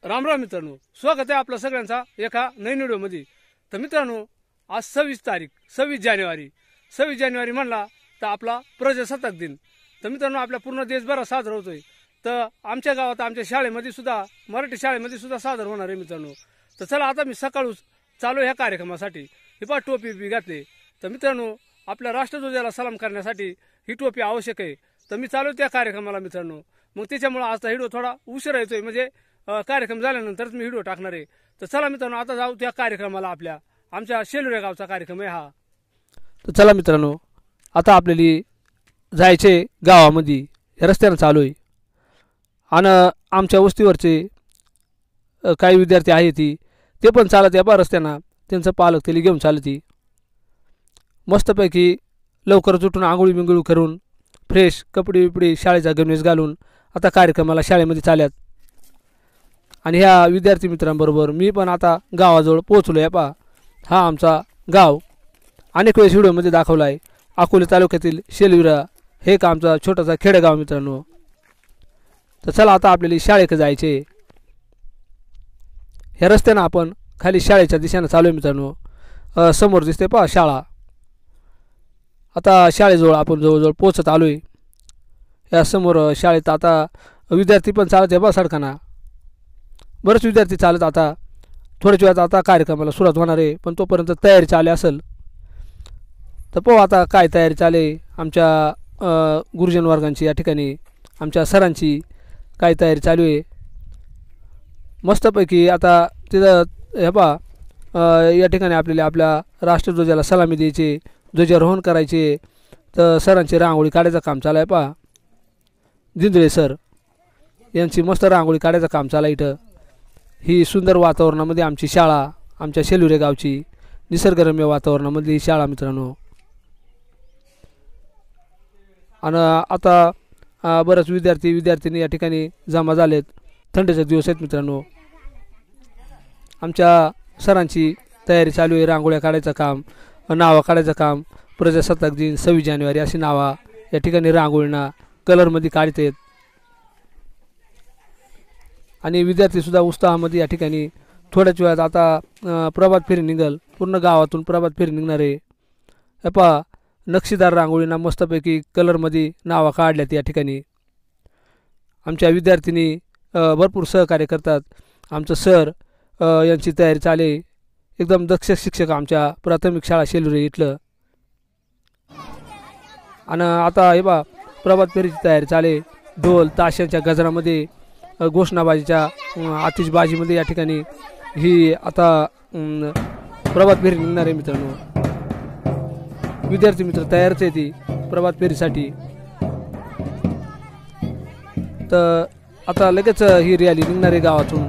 राम राम मित्रांनो, स्वागत आहे आपलं सगळ्यांचा एका नवीन व्हिडिओमध्ये। तर मित्रांनो, आज 26 जानेवारी म्हणला तर आपला प्रजासत्ताक दिन। तर मित्रांनो, आपल्या पूर्ण देशभरात साजरा होतोय। तर आमच्या गावात आमच्या शाळेमध्ये सुद्धा मराठी शाळेमध्ये सुद्धा साजरा होणार आहे मित्रांनो। तर चला आता मी सकाळूच चालू ह्या कार्यक्रमासाठी। ही पा टोपी बी घातली। तर मित्रांनो, आपल्या राष्ट्रध्वजाला सलाम करण्यासाठी ही टोपी आवश्यक आहे। तर मी चालू त्या कार्यक्रमाला मित्रांनो। मग त्याच्यामुळे आजचा व्हिडिओ थोडा उशिरा येतोय, म्हणजे कार्यक्रम झाल्यानंतरच मी व्हिडिओ टाकणार आहे। तर चला मित्रांनो, आता जाऊ त्या कार्यक्रमाला। आमच्या शेलुरे गावचा कार्यक्रम आहे हा। तर चला मित्रांनो, आता आपल्याला जायचे गावामध्ये रस्त्याने चालू आहे। आणि आमच्या वस्तीवरचे काही विद्यार्थी आहेत ते पण चालत या रस्त्याने, त्यांचं पालक त्याला घेऊन चालती। मस्तपैकी लवकरच उठून आंघोळी बिंगोळी करून फ्रेश कपडे बिपडे शाळेचा गणवेश घालून आता कार्यक्रमाला शाळेमध्ये चालल्यात। आणि ह्या विद्यार्थी मित्रांबरोबर मी पण आता गावाजवळ पोहोचलो आहे। हा आमचा गाव अनेक वेळेस व्हिडिओमध्ये दाखवला आहे। अकोले तालुक्यातील शेलविरा हे एक आमचा छोटासा खेडेगाव मित्रांनो। तर चला आता आपल्याला शाळेकडे जायचे। ह्या रस्त्याने आपण खाली शाळेच्या दिशेने चालू आहे मित्रांनो। समोर दिसते पहा शाळा। आता शाळेजवळ आपण जवळजवळ पोहोचत आलो आहे। या समोर शाळेत आता विद्यार्थी पण चालत आहे सडकांना। बरेच विद्यार्थी चालत आता थोड्याच वेळात आता कार्यक्रमाला सुरुवात होणार आहे, पण तोपर्यंत तयारी चालू असेल। तर पाहू आता काय तयारी चालू आहे आमच्या गुरुजन वर्गांची, या ठिकाणी आमच्या सरांची काय तयारी चालू आहे। मस्तपैकी आता तिथं हे पहा या ठिकाणी आपल्याला आपल्या राष्ट्रध्वजाला सलामी द्यायची, ध्वजारोहण करायचे। तर सरांची रांगोळी काढायचं काम चालू आहे। पहा दिंदळे सर यांची मस्त रांगोळी काढायचं काम चालू आहे इथं। ही सुंदर वातावरणामध्ये आमची शाळा, आमच्या शेलुरे गावची निसर्गरम्य वातावरणामधली ही शाळा मित्रांनो। आणि आता बरेच विद्यार्थी या ठिकाणी जमा झालेत। थंडीचे दिवस आहेत मित्रांनो। आमच्या सरांची तयारी चालू आहे, रांगोळ्या काढायचं काम, नावं काढायचं काम। प्रजासत्ताक दिन 26 जानेवारी अशी नावा या ठिकाणी रांगोळीना कलरमध्ये काढत आहेत। आणि विद्यार्थीसुद्धा उत्साहामध्ये या ठिकाणी थोड्याच वेळात आता प्रभात फेरी निघल। पूर्ण गावातून प्रभात फेरी निघणार आहे। पहा नक्षीदार रांगोळीना मस्तपैकी कलरमध्ये नावा काढल्यात या ठिकाणी। आमच्या विद्यार्थिनी भरपूर सहकार्य करतात। आमचं सर यांची तयारी चाले, एकदम दक्ष शिक्षक आमच्या प्राथमिक शाळा शेलुरे इथलं। आणि आता हे बा प्रभात फेरीची तयारी चाले, ढोल ताशांच्या गजरामध्ये, घोषणाबाजीच्या आतिषबाजीमध्ये या ठिकाणी ही आता प्रभात फेरी निघणार आहे मित्रांनो। विद्यार्थी मित्र तयारच आहे ती प्रभात फेरीसाठी। तर आता लगेच ही रॅली निघणार आहे गावातून।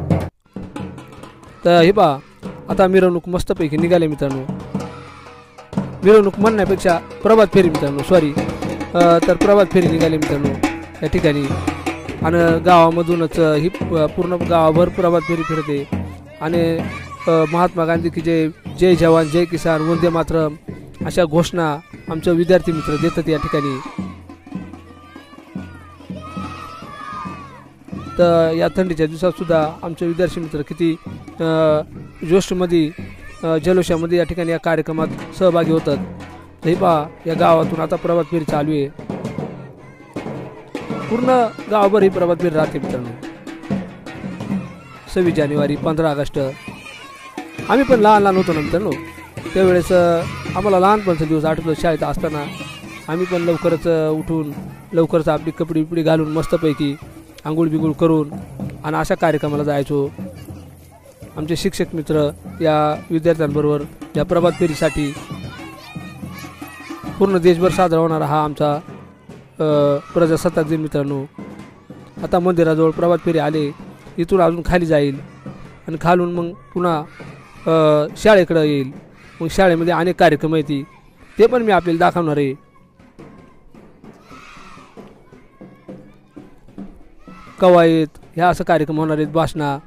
तर हे पहा आता मिरवणूक मस्तपैकी निघाले मित्रांनो। मिरवणूक म्हणण्यापेक्षा प्रभात फेरी मित्रांनो, सॉरी। तर प्रभात फेरी निघाली मित्रांनो या ठिकाणी। आणि गावामधूनच ही पूर्ण गावाभर प्रभात फेरी फिरते। आणि महात्मा गांधी की जय, जय जवान जय किसान, वंदे मातरम अशा घोषणा आमचे विद्यार्थी मित्र देतात या ठिकाणी। तर या थंडीच्या दिवसात सुद्धा आमचे विद्यार्थी मित्र किती जोशमध्ये जल्लोषामध्ये या ठिकाणी या कार्यक्रमात सहभागी होतात। तर हे पहा या गावातून आता प्रभात फेरी चालू आहे। पूर्ण गावभर ही प्रभात फेरी राहते मित्रांनो। 26 जानेवारी 15 ऑगस्ट आम्ही पण लहान होतो ना मित्रांनो। त्यावेळेस आम्हाला लहानपणचा दिवस आठवतो। शाळेत असताना आम्ही पण लवकरच उठून लवकरच आपली कपडे बिपडे घालून मस्तपैकी आंघोळ बिंगोळ करून आणि अशा कार्यक्रमाला जायचो। आमचे शिक्षक मित्र या विद्यार्थ्यांबरोबर या प्रभात फेरीसाठी पूर्ण देशभर साजरा होणारा हा आमचा प्रजासत्ताक दिन मित्रांनो। आता मंदिराजवळ प्रभात फेरी आले, इथून अजून खाली जाईल आणि खालून मग पुन्हा शाळेकडे येईल। मग शाळेमध्ये अनेक कार्यक्रम आहेत, ते पण मी आपल्याला दाखवणार आहे। कवायत ह्या असं कार्यक्रम होणार आहेत, भाषणा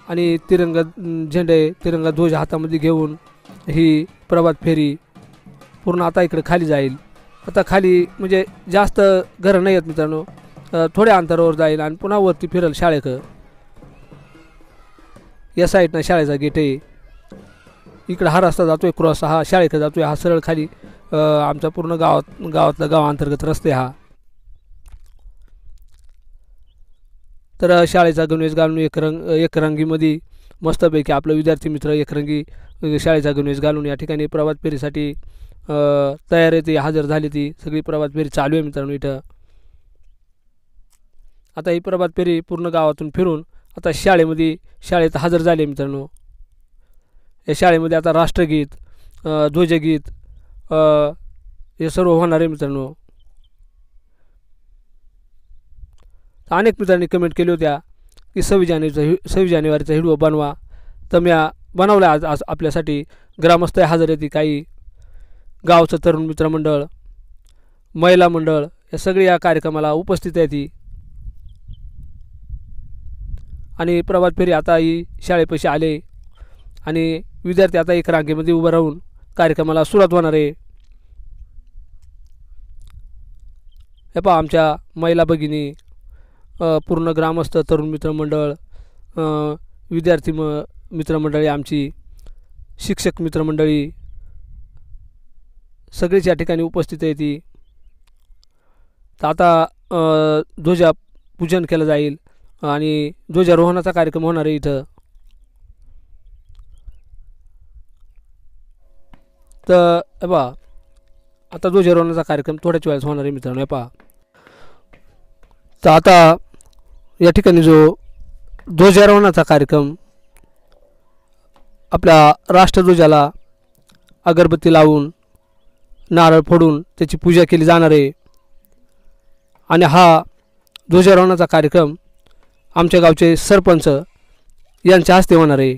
आणि तिरंगा झेंडे, तिरंगा ध्वज हातामध्ये घेऊन ही प्रभात फेरी पूर्ण आता इकडे खाली जाईल। आता खाली म्हणजे जास्त घरं नाही आहेत मित्रांनो। थोड्या अंतरावर जाईल आणि पुन्हा वरती फिरेल शाळेक. या साईडनं शाळेचा गेट आहे. इकडं हा रस्ता जातोय क्रॉस, हा शाळेकडे जातोय, हा सरळ खाली आमचा पूर्ण गावातला गावांतर्गत रस्ते हा. तर शाळेचा गणवेश घालून एकरंगीमध्ये मस्तपैकी आपलं विद्यार्थी मित्र एकरंगी शाळेचा गणवेश घालून या ठिकाणी प्रभात फेरीसाठी तयार आहे, हजर झाली. ती सगळी प्रभात फेरी चालू आहे मित्रांनो इथं. आता ही प्रभात फेरी पूर्ण गावातून फिरून आता शाळेत हजर झाले मित्रांनो. या शाळेमध्ये आता राष्ट्रगीत, ध्वजगीत हे सर्व होणार आहे मित्रांनो. अनेक मित्रांनी कमेंट केली होत्या की 26 जानेवारीचा व्हिडिओ बनवा. तर मी बनवला आज आपल्यासाठी. ग्रामस्थ हजर येते, काही गावचं तरुण मित्रमंडळ, महिला मंडळ या सगळी या कार्यक्रमाला उपस्थित आहे ती. आणि प्रभात फेरी आता ही शाळेपाशी आले आणि विद्यार्थी आता एक रांगेमध्ये उभं राहून कार्यक्रमाला सुरुवात होणार आहे. हे पहा आमच्या महिला भगिनी, पूर्ण ग्रामस्थ तरुण मित्रमंडळ, विद्यार्थी मित्रमंडळी, आमची शिक्षक मित्रमंडळी सगळीच या ठिकाणी उपस्थित आहे ती. तर आता ध्वजपूजन केलं जाईल आणि ध्वजारोहणाचा कार्यक्रम होणार आहे इथं. तर हे पहा आता ध्वजारोहणाचा कार्यक्रम थोड्याच वेळात होणार आहे मित्रांनो. हे पहा तर आता या ठिकाणी जो ध्वजारोहणाचा कार्यक्रम, आपल्या राष्ट्रध्वजाला अगरबत्ती लावून नारळ फोडून त्याची पूजा केली जाणार आहे. आणि हा ध्वजारोहणाचा कार्यक्रम आमच्या गावचे सरपंच यांच्या हस्ते होणार आहे.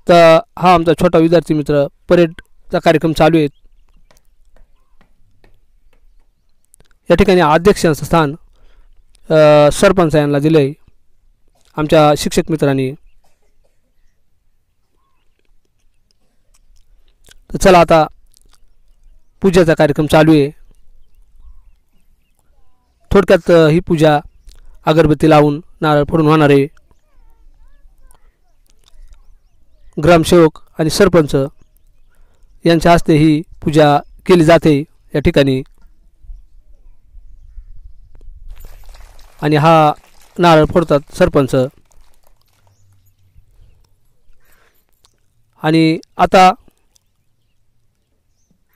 तर हा आमचा छोटा विद्यार्थी मित्र परेडचा कार्यक्रम चालू आहे. या ठिकाणी अध्यक्षांचं स्थान सरपंच यांना दिलं आहे आमच्या शिक्षक मित्रांनी. तर चला आता पूजेचा कार्यक्रम चालू आहे. थोडक्यात ही पूजा अगरबत्ती लावून नारळ फोडून होणार आहे. ग्रामसेवक आणि सरपंच यांच्या हस्ते ही पूजा केली जाते या ठिकाणी. आणि हा नारळ फोडतात सरपंच. आणि आता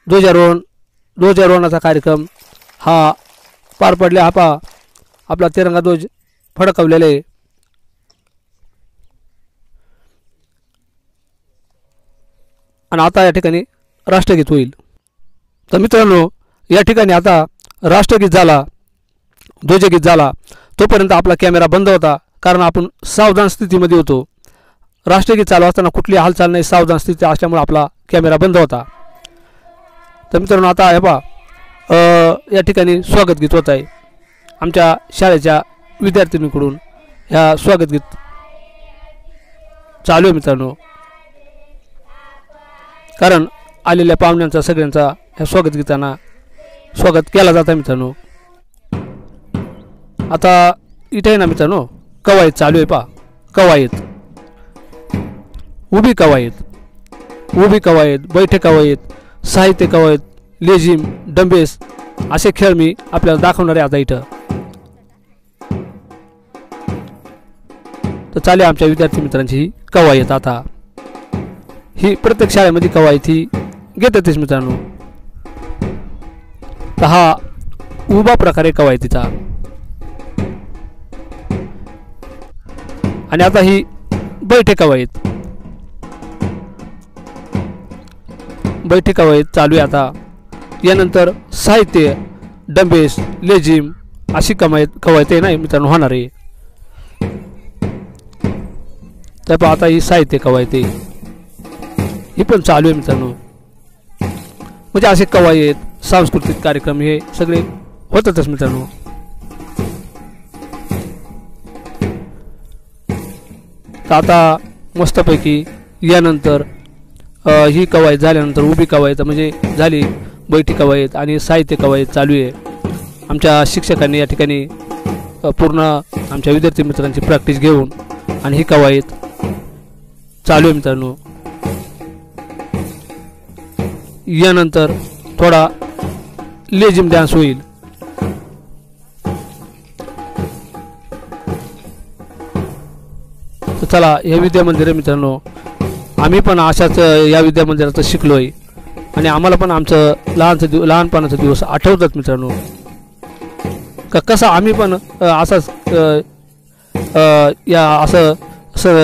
ध्वजारोहणाचा कार्यक्रम हा पार पडला. हा पहा आपला तिरंगा ध्वज फडकवलेला आहे. आणि आता या ठिकाणी राष्ट्रगीत होईल. तर मित्रांनो या ठिकाणी आता राष्ट्रगीत झाला, ध्वजगीत झाला, तोपर्यंत आपला कॅमेरा बंद होता, कारण आपण सावधान स्थितीमध्ये होतो. राष्ट्रगीत चालू असताना कुठली हालचाल नाही, सावधान स्थिती असल्यामुळे आपला कॅमेरा बंद होता. तर मित्रांनो आता हे पहा या ठिकाणी स्वागत गीत होत आहे. आमच्या शाळेच्या विद्यार्थिनीकडून ह्या स्वागत गीत चालू आहे मित्रांनो. कारण आलेल्या पाहुण्यांचा सगळ्यांचा ह्या स्वागत गीतांना स्वागत केला जातं मित्रांनो. आता इथे आहे ना मित्रांनो कवायत चालू आहे. पहा कवायत, उभी कवायत, बैठे कवायत, साहित्य कवायत, लेझिम, डंबेस असे खेळ मी आपल्याला दाखवणार आहे आता इथं. तर चालेल आमच्या विद्यार्थी मित्रांची ही कवायत. आता ही प्रत्येक शाळेमध्ये कवायत ही घेतातच मित्रांनो. तर हा उभा प्रकारे कवायतीचा. आणि आता ही बैठे कवायत चालू आहे आता. यानंतर साहित्य, डंबेस, लेझिम अशी कवायत आहे ना मित्रांनो होणार आहे. तर पहा आता ही साहित्य कवायत ही पण चालू आहे मित्रांनो. म्हणजे असे कवायत सांस्कृतिक कार्यक्रम हे सगळे होतातच मित्रांनो. तर आता मस्तपैकी यानंतर ही कवायत झाल्यानंतर उभी कवायत म्हणजे झाली, बैठी कवायत आणि साहित्य कवायत चालू आहे. आमच्या शिक्षकांनी या ठिकाणी पूर्ण आमच्या विद्यार्थी मित्रांची प्रॅक्टिस घेऊन आणि ही कवायत चालू आहे मित्रांनो. यानंतर थोडा लेझिम डान्स होईल. तर चला, हे विद्यामंदिर मित्रांनो, आम्ही पण अशाच या विद्यामंदिरात शिकलोय आणि आम्हाला पण आमचं लहानपणाचा दिवस आठवतात मित्रांनो. कसं आम्ही पण असाच या असं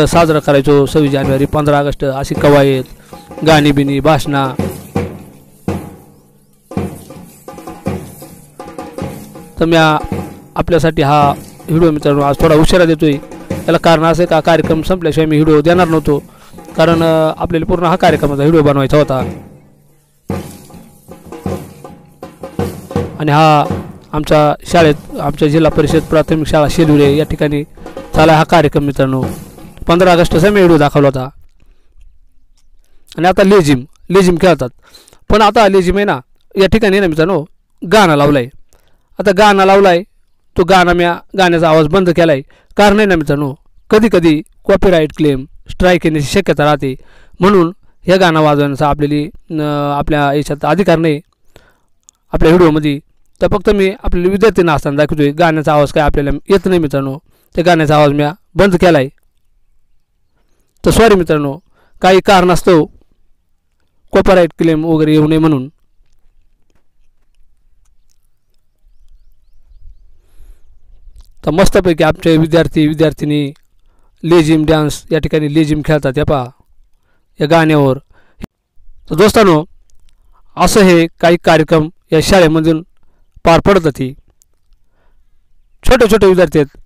साजरा करायचो. 26 जानेवारी, 15 ऑगस्ट अशी कवायत, गाणी बिनी, भाषणा. तर मी आपल्यासाठी हा व्हिडिओ मित्रांनो आज थोडा उशिरा देतोय. त्याला कारण असं का कार्यक्रम संपल्याशिवाय मी व्हिडिओ देणार नव्हतो, कारण आपल्याला पूर्ण हा कार्यक्रमाचा व्हिडिओ बनवायचा होता. आणि हा आमच्या शाळेत, आमच्या जिल्हा परिषद प्राथमिक शाळा शेलुरे या ठिकाणी झाला हा कार्यक्रम मित्रांनो. 15 ऑगस्टचा मी व्हिडिओ दाखवला होता. आणि आता लेझिम खेळतात. पण आता लेझिम आहे ना, या ठिकाणी ना मित्रांनो गाणं लावलंय. आता गाणं लावलाय, तो गाण्याचा आवाज बंद केलाय. कारण आहे ना मित्रांनो, कधी कधी कॉपीराईट क्लेम, स्ट्राईक येण्याची शक्यता राहते. म्हणून हे गाणं वाजवण्याचा आपल्या याच्यात अधिकार नाही आपल्या व्हिडिओमध्ये. तर फक्त मी आपल्याला विद्यार्थ्यांना असताना दाखवतोय. गाण्याचा आवाज काय आपल्याला येत नाही मित्रांनो. ते गाण्याचा आवाज मी बंद केलाय. तर सॉरी मित्रांनो, काही कारणास्तव कॉपीराईट क्लेम वगैरे येऊ नये म्हणून. तर मस्तपैकी आमचे विद्यार्थिनी लेझिम डान्स या ठिकाणी लेझिम खेळतात. या पहा या गाण्यावर. तर दोस्तांनो, असं हे काही कार्यक्रम या शाळेमधून पार पडतात. ही छोटे विद्यार्थी आहेत.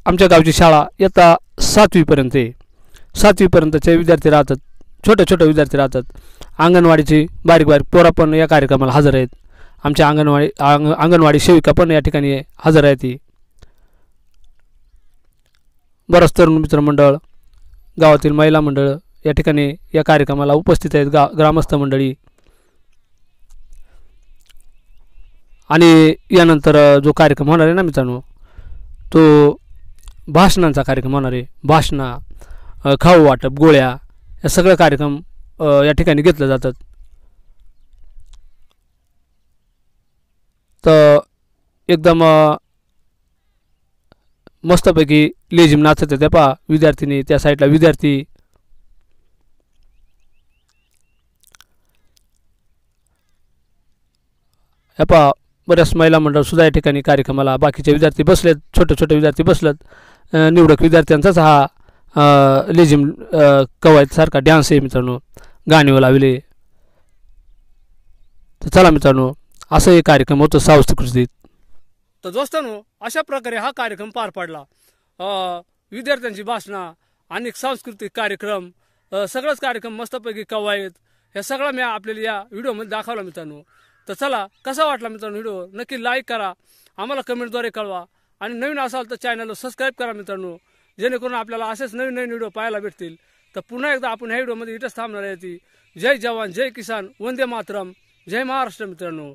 आमच्या गावची शाळा इयत्ता 7वीपर्यंत आहे. 7वीपर्यंतचे विद्यार्थी राहतात. छोटे विद्यार्थी राहतात. अंगणवाडीची बारीक पोरा पण या कार्यक्रमाला हजर आहेत. आमच्या अंगणवाडी सेविका पण या ठिकाणी हजर आहेत. ती बरंच तरुण मित्रमंडळ, गावातील महिला मंडळ या ठिकाणी या कार्यक्रमाला उपस्थित आहेत. ग्रामस्थ मंडळी. आणि यानंतर जो कार्यक्रम होणार आहे ना मित्रांनो, तो भाषणांचा कार्यक्रम होणार आहे. भाषणं, खाऊ वाटप, गोळ्या, या सगळे कार्यक्रम या ठिकाणी घेतले जातात. तर एकदम मस्तपैकी लेझिम नाचत आहे. पहा विद्यार्थिनी, त्या साईडला विद्यार्थी. हे पहा बऱ्याच महिला मंडळ सुद्धा या ठिकाणी कार्यक्रमाला. बाकीचे विद्यार्थी बसलेत, छोटे विद्यार्थी बसलेत. निवडक विद्यार्थ्यांचाच हा लेझिम कवायत सारखा डान्स आहे मित्रांनो, गाणी लावले. तर चला मित्रांनो, असं हे कार्यक्रम होतं सांस्कृतिक. तर दोस्तांनो, अशा प्रकारे हा कार्यक्रम पार पडला. विद्यार्थ्यांची भाषणं आणि सांस्कृतिक कार्यक्रम, सगळंच कार्यक्रम मस्तपैकी कवायत, हे सगळं मी आपल्याला या व्हिडिओमध्ये दाखवला मित्रांनो. तर चला, कसा वाटला मित्रांनो व्हिडिओ, नक्की लाईक करा, आम्हाला कमेंटद्वारे कळवा. आणि नवीन असाल तर चॅनलला सबस्क्राईब करा मित्रांनो, जेणेकरून आपल्याला असेच नवीन व्हिडिओ पाहायला भेटतील. तर पुन्हा एकदा आपण ह्या व्हिडिओमध्ये इथंच थांबणार आहे. जय जवान, जय किसान, वंदे मातरम, जय महाराष्ट्र मित्रांनो.